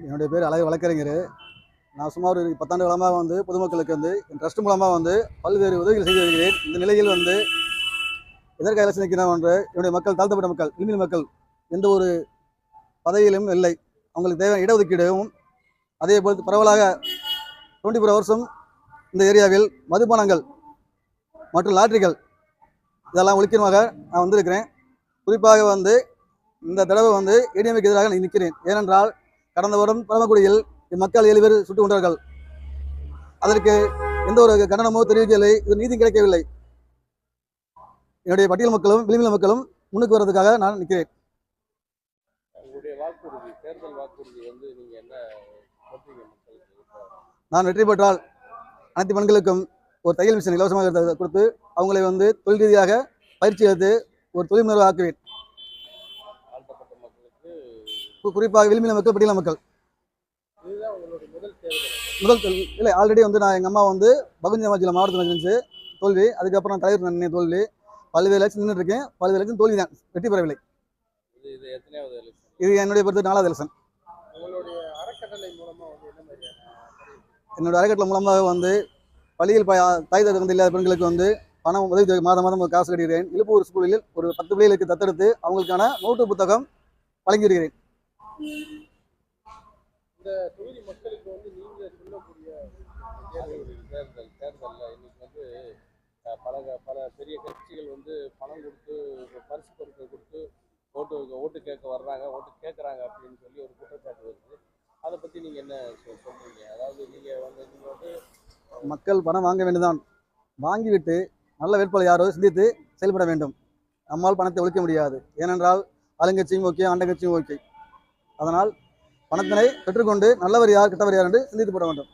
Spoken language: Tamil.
என்னுடைய பேர் அழகு வழக்கறிஞர். நான் சுமார் ஒரு 10 ஆண்டு காலமாக பொதுமக்களுக்கு என் ட்ரஸ்ட் மூலமாக பல்வேறு உதவிகள் செய்து வருகிறேன். இந்த நிலையில் எதற்காக எலெக்ஷன் நிற்கிறோம் என்று என்னுடைய மக்கள், தாழ்த்தப்பட்ட மக்கள், விளிம்பு மக்கள் எந்த ஒரு பதவியிலும் இல்லை. அவங்களுக்கு தேவையான இடஒதுக்கீடும், அதே போல் பரவலாக 24 வருஷம் இந்த ஏரியாவில் மதுபானங்கள் மற்றும் லாட்ரிகள் இதெல்லாம் ஒழிக்கிறமாக நான் வந்திருக்கிறேன். குறிப்பாக இந்த தடவை ஏடிஎம்க்கு எதிராக நிற்கிறேன். ஏனென்றால் கடந்த வருடம் பரமக்குடியில் மக்கள் 7 பேர் சுட்டுக் கொண்டார்கள். அதற்கு எந்த ஒரு கண்டனமோ தெரிவிக்கவில்லை. இது நீதி கிடைக்கவில்லை. என்னுடைய பட்டியல் மக்களும் விளிம்பு மக்களும் முன்னுக்கு வர்றதுக்காக நான் நிற்கிறேன். நான் வெற்றி பெற்றால் அனைத்து பெண்களுக்கும் ஒரு தையல் மிஷின் இலவசமாக கொடுத்து அவங்களை தொழில் ரீதியாக பயிற்சி எடுத்து ஒரு தொழில் முனைவர் ஆக்குவேன். குறிப்பாக விளிம்பு மக்கள், பட்டியல் மக்கள். முதல் இல்லை, ஆல்ரெடி நான் எங்கள் அம்மா பகுதி சமாஜில் மாவட்டத்தில் இருந்துச்சு தோல்வி. அதுக்கப்புறம் நான் தலைவர் நன்மை தோல்வி. பல்வேறு எலெக்ஷன் நின்றுட்டு இருக்கேன். பல்வேறு எலெக்ஷன் தோல்வி தான், வெற்றி பெறவில்லை. இது என்னுடைய பொறுத்து 4வது எலெக்ஷன். என்னோட அறக்கட்டளை மூலமாக பள்ளியில் தாய் தந்தை இல்லாத பெண்களுக்கு பணம் உதவி மாதம் மாதம் காசு கட்டுகிறேன். இழுப்பூர் ஸ்கூலில் ஒரு 10 பிள்ளைகளுக்கு தத்தெடுத்து அவங்களுக்கான நோட்டு புத்தகம் வழங்கி வருகிறேன். இந்த தொகுதி மக்களுக்கு நீங்க சொல்லக்கூடிய தேர்தலில் இன்னைக்கு பல பெரிய கட்சிகள் பணம் கொடுத்து பரிசு பொருட்கள் கொடுத்து ஓட்டு கேட்க வர்றாங்க, ஓட்டு கேட்குறாங்க அப்படின்னு சொல்லி ஒரு குற்றச்சாட்டு வருது. அதை பற்றி நீங்கள் என்ன சொல்றீங்க? அதாவது நீங்கள் மக்கள் பணம் வாங்க வேண்டும்தான், வாங்கிவிட்டு நல்ல வேட்பாளர் யாரோ சிந்தித்து செயல்பட வேண்டும். நம்மால் பணத்தை ஒழிக்க முடியாது. ஏனென்றால் ஆளுங்கட்சியும் ஓகே, ஆண்டங்கட்சியும் ஓகே. அதனால் பணத்தினை பெற்றுக்கொண்டு நல்லவர் யார், கெட்டவர் யார் என்று சிந்தித்து போட வேண்டும்.